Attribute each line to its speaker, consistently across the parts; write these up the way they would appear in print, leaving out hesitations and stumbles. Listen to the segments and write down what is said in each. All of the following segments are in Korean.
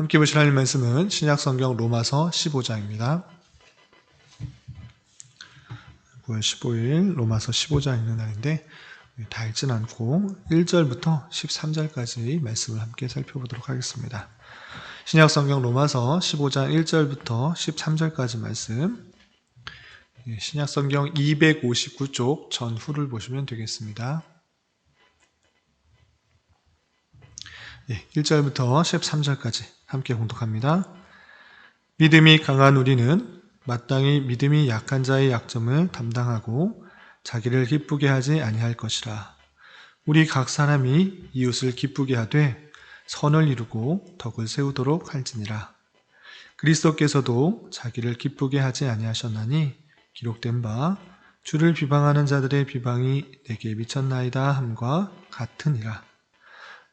Speaker 1: 함께 보실 하나님 말씀은 신약성경 로마서 15장입니다. 9월 15일 로마서 15장 읽는 날인데 다 읽진 않고 1절부터 13절까지 말씀을 함께 살펴보도록 하겠습니다. 신약성경 로마서 15장 1절부터 13절까지 말씀, 신약성경 259쪽 전후를 보시면 되겠습니다. 1절부터 13절까지 함께 공독합니다. 믿음이 강한 우리는 마땅히 믿음이 약한 자의 약점을 담당하고 자기를 기쁘게 하지 아니할 것이라. 우리 각 사람이 이웃을 기쁘게 하되 선을 이루고 덕을 세우도록 할지니라. 그리스도께서도 자기를 기쁘게 하지 아니하셨나니 기록된 바 주를 비방하는 자들의 비방이 내게 미쳤나이다 함과 같으니라.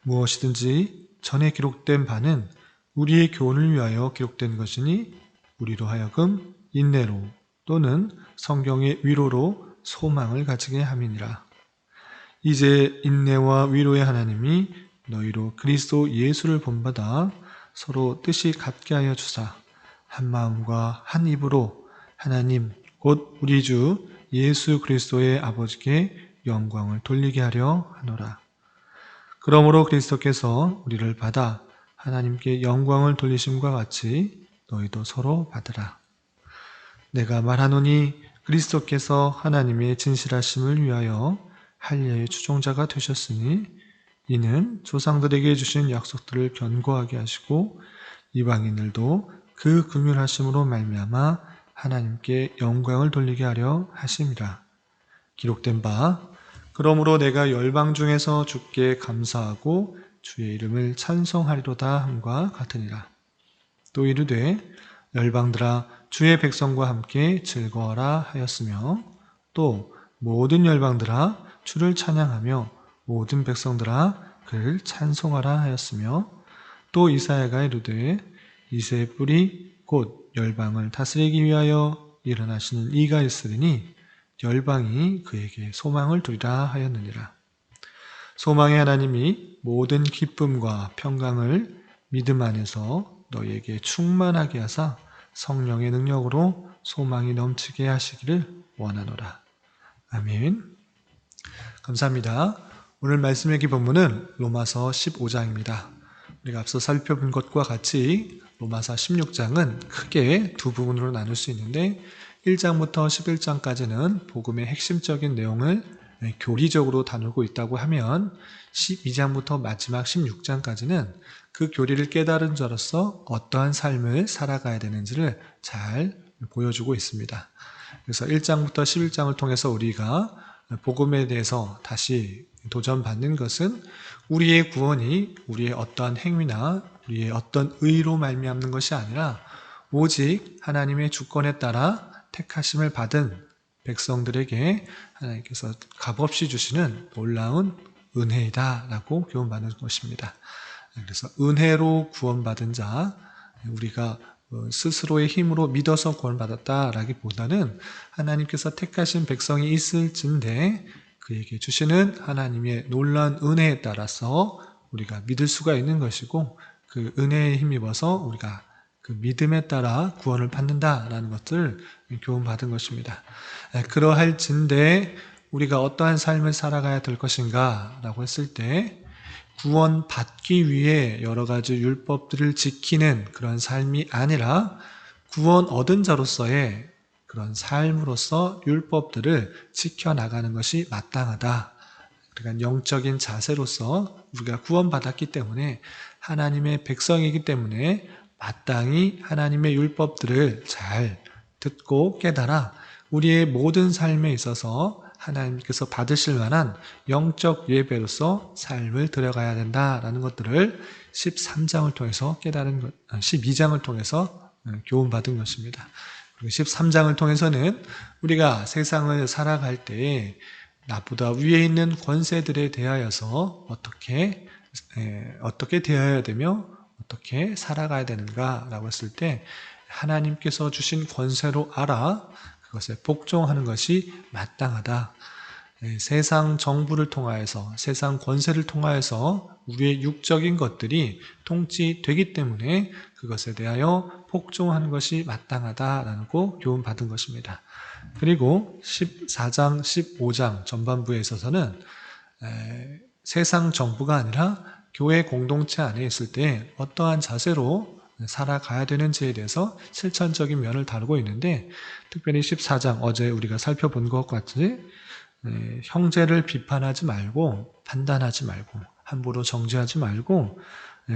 Speaker 1: 무엇이든지 전에 기록된 바는 우리의 교훈을 위하여 기록된 것이니 우리로 하여금 인내로 또는 성경의 위로로 소망을 가지게 함이니라. 이제 인내와 위로의 하나님이 너희로 그리스도 예수를 본받아 서로 뜻이 같게 하여 주사 한 마음과 한 입으로 하나님 곧 우리 주 예수 그리스도의 아버지께 영광을 돌리게 하려 하노라. 그러므로 그리스도께서 우리를 받아 하나님께 영광을 돌리심과 같이 너희도 서로 받으라. 내가 말하노니 그리스도께서 하나님의 진실하심을 위하여 할례의 추종자가 되셨으니 이는 조상들에게 주신 약속들을 견고하게 하시고 이방인들도 그 긍휼하심으로 말미암아 하나님께 영광을 돌리게 하려 하심이라. 기록된 바 그러므로 내가 열방 중에서 주께 감사하고 주의 이름을 찬송하리로다 함과 같으니라. 또 이르되 열방들아 주의 백성과 함께 즐거워라 하였으며 또 모든 열방들아 주를 찬양하며 모든 백성들아 그를 찬송하라 하였으며 또 이사야가 이르되 이새의 뿔이 곧 열방을 다스리기 위하여 일어나시는 이가 있으리니 열방이 그에게 소망을 두리라 하였느니라. 소망의 하나님이 모든 기쁨과 평강을 믿음 안에서 너희에게 충만하게 하사 성령의 능력으로 소망이 넘치게 하시기를 원하노라. 아멘. 감사합니다. 오늘 말씀의 기본문은 로마서 15장입니다. 우리가 앞서 살펴본 것과 같이 로마서 16장은 크게 두 부분으로 나눌 수 있는데 1장부터 11장까지는 복음의 핵심적인 내용을 교리적으로 다루고 있다고 하면 12장부터 마지막 16장까지는 그 교리를 깨달은 자로서 어떠한 삶을 살아가야 되는지를 잘 보여주고 있습니다. 그래서 1장부터 11장을 통해서 우리가 복음에 대해서 다시 도전받는 것은 우리의 구원이 우리의 어떠한 행위나 우리의 어떤 의로 말미암는 것이 아니라 오직 하나님의 주권에 따라 택하심을 받은 백성들에게 하나님께서 값없이 주시는 놀라운 은혜이다라고 교훈받는 것입니다. 그래서 은혜로 구원받은 자, 우리가 스스로의 힘으로 믿어서 구원받았다라기보다는 하나님께서 택하신 백성이 있을진데 그에게 주시는 하나님의 놀라운 은혜에 따라서 우리가 믿을 수가 있는 것이고 그 은혜에 힘입어서 우리가 그 믿음에 따라 구원을 받는다라는 것을 교훈받은 것입니다. 그러할진데 우리가 어떠한 삶을 살아가야 될 것인가 라고 했을 때 구원받기 위해 여러 가지 율법들을 지키는 그런 삶이 아니라 구원 얻은 자로서의 그런 삶으로서 율법들을 지켜나가는 것이 마땅하다. 그러니까 영적인 자세로서 우리가 구원받았기 때문에 하나님의 백성이기 때문에 마땅히 하나님의 율법들을 잘 듣고 깨달아 우리의 모든 삶에 있어서 하나님께서 받으실 만한 영적 예배로서 삶을 들어가야 된다라는 것들을 13장을 통해서 깨달은 것, 12장을 통해서 교훈받은 것입니다. 그리고 13장을 통해서는 우리가 세상을 살아갈 때 나보다 위에 있는 권세들에 대하여서 어떻게 대해야 되며 어떻게 살아가야 되는가라고 했을 때 하나님께서 주신 권세로 알아 그것에 복종하는 것이 마땅하다. 세상 정부를 통하여서 세상 권세를 통하여서 우리의 육적인 것들이 통치되기 때문에 그것에 대하여 복종하는 것이 마땅하다라고 교훈받은 것입니다. 그리고 14장, 15장 전반부에 있어서는 세상 정부가 아니라 교회 공동체 안에 있을 때 어떠한 자세로 살아가야 되는지에 대해서 실천적인 면을 다루고 있는데, 특별히 14장 어제 우리가 살펴본 것 같이 형제를 비판하지 말고 판단하지 말고 함부로 정죄하지 말고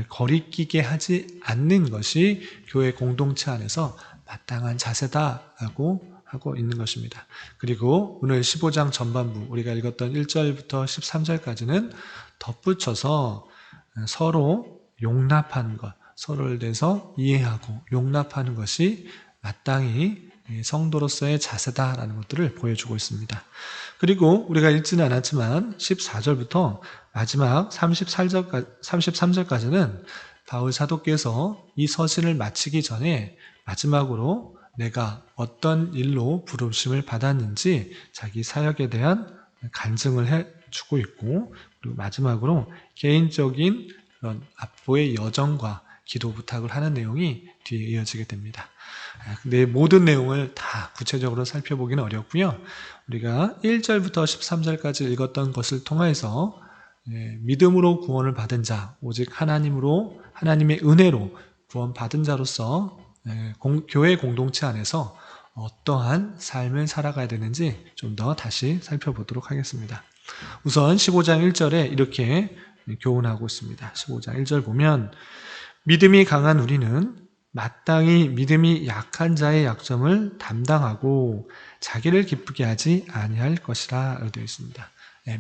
Speaker 1: 거리끼게 하지 않는 것이 교회 공동체 안에서 마땅한 자세다라고 하고 있는 것입니다. 그리고 오늘 15장 전반부 우리가 읽었던 1절부터 13절까지는 덧붙여서 서로 용납하는 것, 서로를 대해서 이해하고 용납하는 것이 마땅히 성도로서의 자세다라는 것들을 보여주고 있습니다. 그리고 우리가 읽지는 않았지만 14절부터 마지막 33절까지는 바울 사도께서 이 서신을 마치기 전에 마지막으로 내가 어떤 일로 부르심을 받았는지 자기 사역에 대한 간증을 해주고 있고, 그리고 마지막으로 개인적인 그런 앞으로의 여정과 기도 부탁을 하는 내용이 뒤에 이어지게 됩니다. 근데 모든 내용을 다 구체적으로 살펴보기는 어렵고요. 우리가 1절부터 13절까지 읽었던 것을 통해서 믿음으로 구원을 받은 자, 오직 하나님의 은혜로 구원받은 자로서 교회 공동체 안에서 어떠한 삶을 살아가야 되는지 좀 더 다시 살펴보도록 하겠습니다. 우선 15장 1절에 이렇게 교훈하고 있습니다. 15장 1절 보면 믿음이 강한 우리는 마땅히 믿음이 약한 자의 약점을 담당하고 자기를 기쁘게 하지 아니할 것이라 되어 있습니다.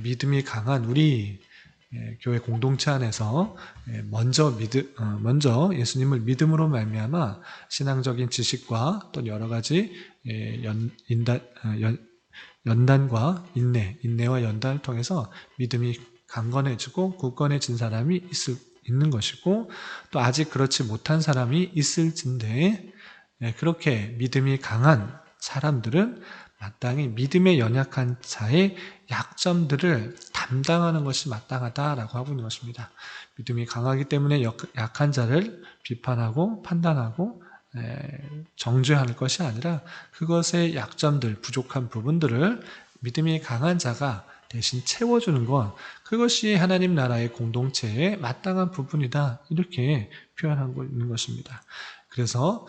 Speaker 1: 믿음이 강한 우리 교회 공동체 안에서 먼저 예수님을 믿음으로 말미암아 신앙적인 지식과 또 여러 가지 연단과 인내와 연단을 통해서 믿음이 강건해지고 굳건해진 사람이 있는 것이고, 또 아직 그렇지 못한 사람이 있을진데, 그렇게 믿음이 강한 사람들은 마땅히 믿음에 연약한 자의 약점들을 담당하는 것이 마땅하다라고 하고 있는 것입니다. 믿음이 강하기 때문에 약한 자를 비판하고 판단하고 정죄하는 것이 아니라 그것의 약점들, 부족한 부분들을 믿음이 강한 자가 대신 채워주는 것, 그것이 하나님 나라의 공동체의 마땅한 부분이다, 이렇게 표현하고 있는 것입니다. 그래서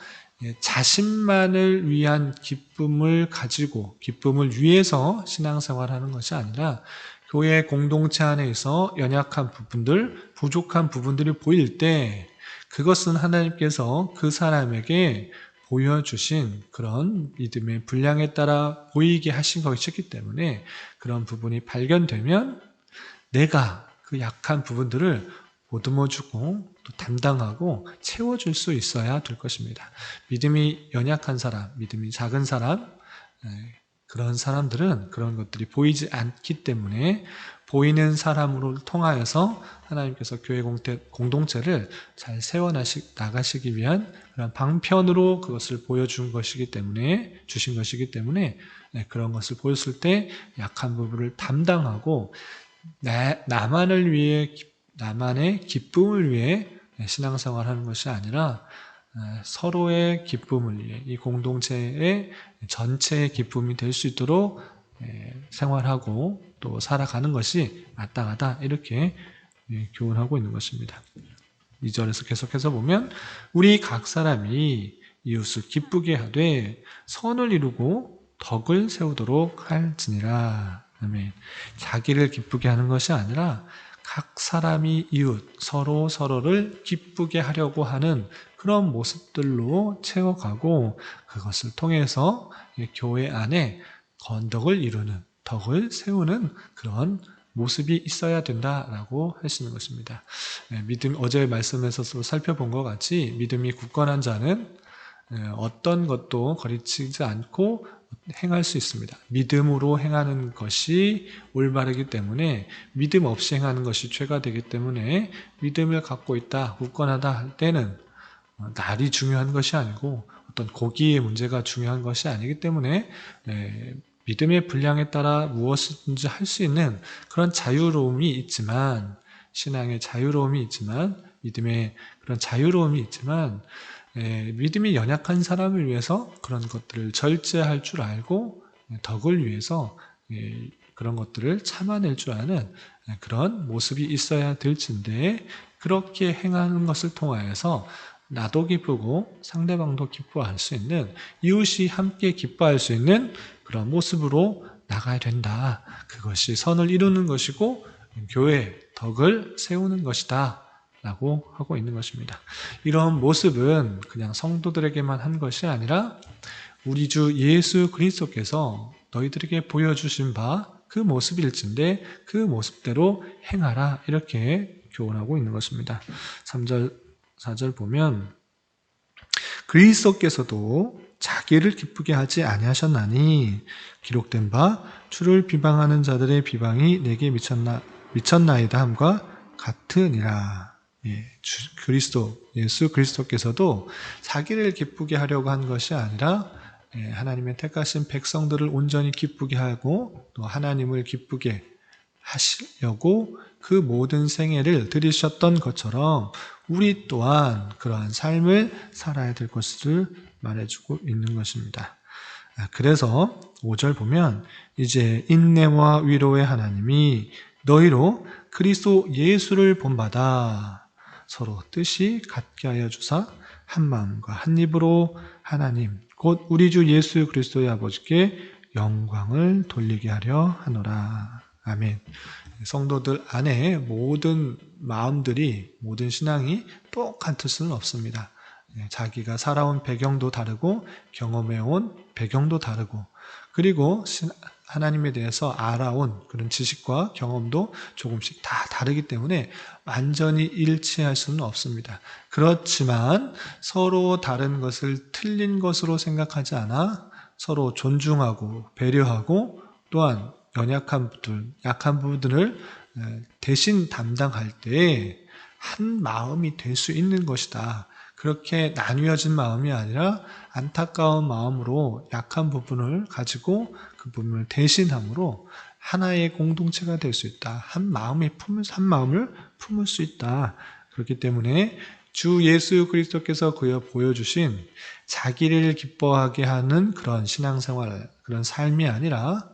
Speaker 1: 자신만을 위한 기쁨을 가지고 기쁨을 위해서 신앙생활하는 것이 아니라 교회 공동체 안에서 연약한 부분들, 부족한 부분들이 보일 때 그것은 하나님께서 그 사람에게 보여주신 그런 믿음의 분량에 따라 보이게 하신 것이기 때문에, 그런 부분이 발견되면 내가 그 약한 부분들을 보듬어주고 또 담당하고 채워줄 수 있어야 될 것입니다. 믿음이 연약한 사람, 믿음이 작은 사람, 그런 사람들은 그런 것들이 보이지 않기 때문에 보이는 사람으로 통하여서 하나님께서 교회 공동체를 잘 세워나가시기 위한 그런 방편으로 그것을 보여준 것이기 때문에, 주신 것이기 때문에 그런 것을 보였을 때 약한 부분을 담당하고 나만의 기쁨을 위해 신앙생활하는 것이 아니라 서로의 기쁨을 위해 이 공동체의 전체의 기쁨이 될 수 있도록 생활하고 또 살아가는 것이 마땅하다, 이렇게 교훈하고 있는 것입니다. 2절에서 계속해서 보면 우리 각 사람이 이웃을 기쁘게 하되 선을 이루고 덕을 세우도록 할지니라. 아멘. 자기를 기쁘게 하는 것이 아니라 각 사람이 이웃, 서로를 기쁘게 하려고 하는 그런 모습들로 채워가고, 그것을 통해서 교회 안에 건덕을 이루는, 덕을 세우는 그런 모습이 있어야 된다라고 하시는 것입니다. 믿음, 어제 말씀에서도 살펴본 것 같이 믿음이 굳건한 자는 어떤 것도 거리치지 않고 행할 수 있습니다. 믿음으로 행하는 것이 올바르기 때문에, 믿음 없이 행하는 것이 죄가 되기 때문에, 믿음을 갖고 있다, 굳건하다 할 때는 날이 중요한 것이 아니고 어떤 고기의 문제가 중요한 것이 아니기 때문에 믿음의 분량에 따라 무엇이든지 할 수 있는 그런 자유로움이 있지만, 신앙의 자유로움이 있지만, 믿음의 그런 자유로움이 있지만, 믿음이 연약한 사람을 위해서 그런 것들을 절제할 줄 알고 덕을 위해서 그런 것들을 참아낼 줄 아는 그런 모습이 있어야 될진데, 그렇게 행하는 것을 통하여서 나도 기쁘고 상대방도 기뻐할 수 있는, 이웃이 함께 기뻐할 수 있는 그런 모습으로 나가야 된다. 그것이 선을 이루는 것이고 교회의 덕을 세우는 것이다 라고 하고 있는 것입니다. 이런 모습은 그냥 성도들에게만 한 것이 아니라 우리 주 예수 그리스도께서 너희들에게 보여주신 바 그 모습일진데 그 모습대로 행하라, 이렇게 교훈하고 있는 것입니다. 3절 4절 보면 그리스도께서도 자기를 기쁘게 하지 아니하셨나니 기록된 바 주를 비방하는 자들의 비방이 내게 미쳤나이다 함과 같으니라. 그리스도 예수 그리스도께서도 자기를 기쁘게 하려고 한 것이 아니라 하나님의 택하신 백성들을 온전히 기쁘게 하고 또 하나님을 기쁘게 하시려고 그 모든 생애를 들이셨던 것처럼 우리 또한 그러한 삶을 살아야 될 것을 말해주고 있는 것입니다. 그래서 5절 보면 이제 인내와 위로의 하나님이 너희로 그리스도 예수를 본받아 서로 뜻이 같게 하여 주사 한 마음과 한 입으로 하나님 곧 우리 주 예수 그리스도의 아버지께 영광을 돌리게 하려 하노라. 아멘. 성도들 안에 모든 마음들이, 모든 신앙이 똑같을 수는 없습니다. 자기가 살아온 배경도 다르고 경험해온 배경도 다르고, 그리고 하나님에 대해서 알아온 그런 지식과 경험도 조금씩 다 다르기 때문에 완전히 일치할 수는 없습니다. 그렇지만 서로 다른 것을 틀린 것으로 생각하지 않아 서로 존중하고 배려하고, 또한 연약한 부분, 약한 부분들을 대신 담당할 때 한 마음이 될 수 있는 것이다. 그렇게 나뉘어진 마음이 아니라 안타까운 마음으로 약한 부분을 가지고 그 부분을 대신함으로 하나의 공동체가 될 수 있다. 한 마음을 품을 수 있다. 그렇기 때문에 주 예수 그리스도께서 보여주신 자기를 기뻐하게 하는 그런 신앙생활, 그런 삶이 아니라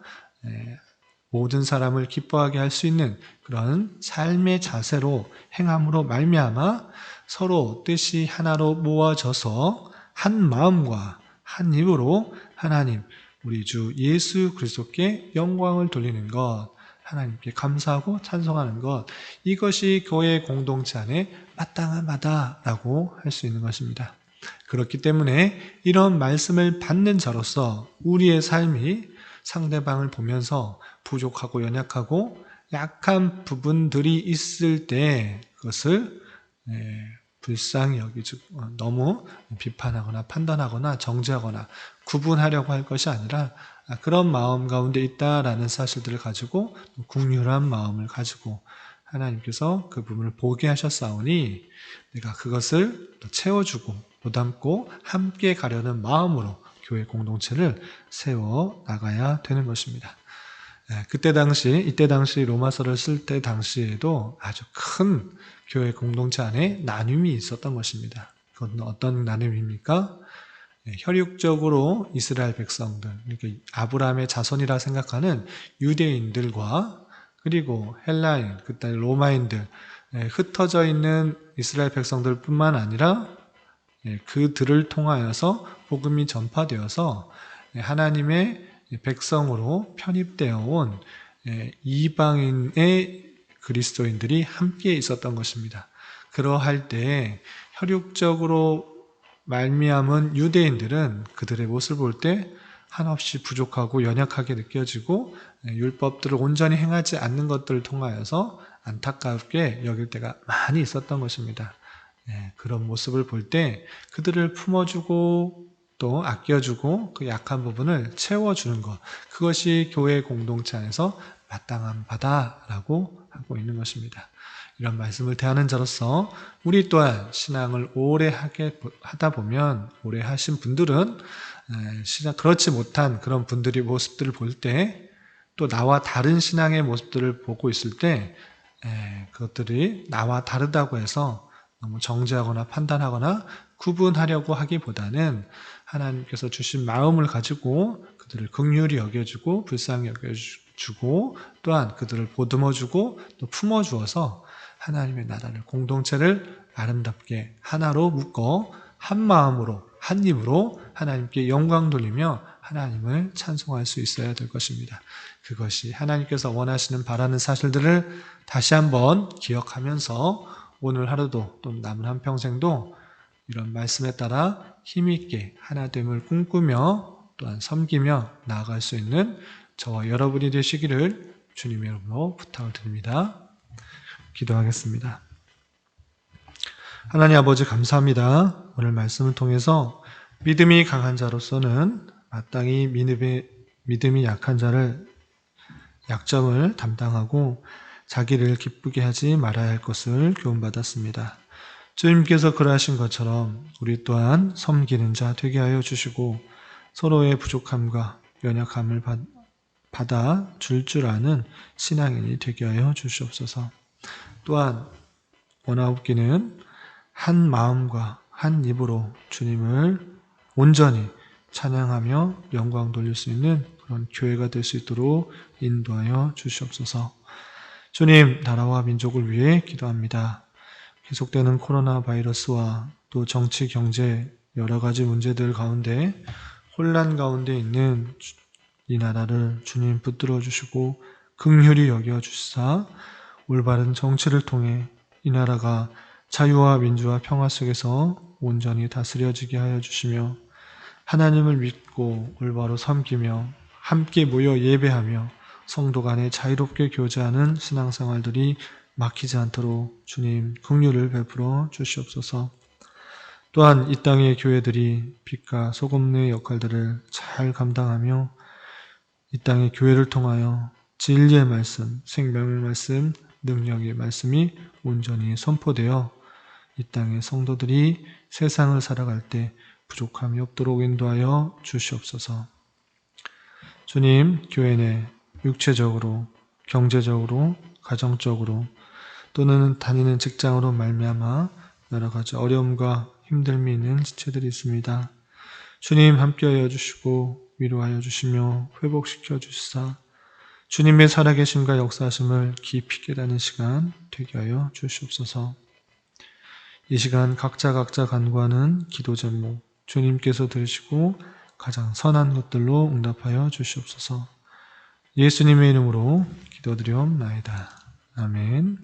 Speaker 1: 모든 사람을 기뻐하게 할 수 있는 그런 삶의 자세로 행함으로 말미암아 서로 뜻이 하나로 모아져서 한 마음과 한 입으로 하나님 우리 주 예수 그리스도께 영광을 돌리는 것, 하나님께 감사하고 찬송하는 것, 이것이 교회 공동체 안에 마땅한 바다라고 할 수 있는 것입니다. 그렇기 때문에 이런 말씀을 받는 자로서 우리의 삶이 상대방을 보면서 부족하고 연약하고 약한 부분들이 있을 때 그것을 불쌍히 여기지, 너무 비판하거나 판단하거나 정죄하거나 구분하려고 할 것이 아니라 그런 마음 가운데 있다라는 사실들을 가지고 긍휼한 마음을 가지고 하나님께서 그 부분을 보게 하셨사오니 내가 그것을 채워주고 보담고 함께 가려는 마음으로 교회 공동체를 세워 나가야 되는 것입니다. 이때 당시 로마서를 쓸 때 당시에도 아주 큰 교회 공동체 안에 나눔이 있었던 것입니다. 그건 어떤 나눔입니까? 혈육적으로 이스라엘 백성들, 그러니까 아브라함의 자손이라 생각하는 유대인들과 그리고 헬라인, 그때 로마인들, 흩어져 있는 이스라엘 백성들뿐만 아니라 그들을 통하여서 복음이 전파되어서 하나님의 백성으로 편입되어 온 이방인의 그리스도인들이 함께 있었던 것입니다. 그러할 때 혈육적으로 말미암은 유대인들은 그들의 모습을 볼 때 한없이 부족하고 연약하게 느껴지고 율법들을 온전히 행하지 않는 것들을 통하여서 안타깝게 여길 때가 많이 있었던 것입니다. 그런 모습을 볼 때 그들을 품어주고 또 아껴주고 그 약한 부분을 채워주는 것, 그것이 교회 공동체 안에서 마땅한 바다라고 하고 있는 것입니다. 이런 말씀을 대하는 자로서 우리 또한 신앙을 오래 하다 보면, 오래 하신 분들은 그렇지 못한 그런 분들이 모습들을 볼 때, 또 나와 다른 신앙의 모습들을 보고 있을 때 그것들이 나와 다르다고 해서 너무 정죄하거나 판단하거나 구분하려고 하기보다는 하나님께서 주신 마음을 가지고 그들을 긍휼히 여겨주고 불쌍히 여겨주고 또한 그들을 보듬어주고 또 품어주어서 하나님의 나라를, 공동체를 아름답게 하나로 묶어 한 마음으로 한 입으로 하나님께 영광 돌리며 하나님을 찬송할 수 있어야 될 것입니다. 그것이 하나님께서 원하시는 바라는 사실들을 다시 한번 기억하면서 오늘 하루도 또 남은 한평생도 이런 말씀에 따라 힘있게 하나됨을 꿈꾸며 또한 섬기며 나아갈 수 있는 저와 여러분이 되시기를 주님의 이름으로 부탁을 드립니다. 기도하겠습니다. 하나님 아버지 감사합니다. 오늘 말씀을 통해서 믿음이 강한 자로서는 마땅히 믿음이 약한 자를 약점을 담당하고 자기를 기쁘게 하지 말아야 할 것을 교훈받았습니다. 주님께서 그러하신 것처럼 우리 또한 섬기는 자 되게 하여 주시고 서로의 부족함과 연약함을 받아 줄 아는 신앙인이 되게 하여 주시옵소서. 또한 원하옵기는 한 마음과 한 입으로 주님을 온전히 찬양하며 영광 돌릴 수 있는 그런 교회가 될 수 있도록 인도하여 주시옵소서. 주님, 나라와 민족을 위해 기도합니다. 계속되는 코로나 바이러스와 또 정치, 경제 여러 가지 문제들 가운데 혼란 가운데 있는 이 나라를 주님 붙들어 주시고 긍휼히 여겨 주시사 올바른 정치를 통해 이 나라가 자유와 민주와 평화 속에서 온전히 다스려지게 하여 주시며 하나님을 믿고 올바로 섬기며 함께 모여 예배하며 성도 간에 자유롭게 교제하는 신앙생활들이 막히지 않도록 주님 긍휼을 베풀어 주시옵소서. 또한 이 땅의 교회들이 빛과 소금의 역할들을 잘 감당하며 이 땅의 교회를 통하여 진리의 말씀, 생명의 말씀, 능력의 말씀이 온전히 선포되어 이 땅의 성도들이 세상을 살아갈 때 부족함이 없도록 인도하여 주시옵소서. 주님, 교회 내 육체적으로, 경제적으로, 가정적으로 또는 다니는 직장으로 말미암아 여러 가지 어려움과 힘듦이 있는 지체들이 있습니다. 주님 함께하여 주시고 위로하여 주시며 회복시켜 주시사 주님의 살아계심과 역사하심을 깊이 깨닫는 시간 되게 하여 주시옵소서. 이 시간 각자 간구하는 기도 제목 주님께서 들으시고 가장 선한 것들로 응답하여 주시옵소서. 예수님의 이름으로 기도드리옵나이다. 아멘.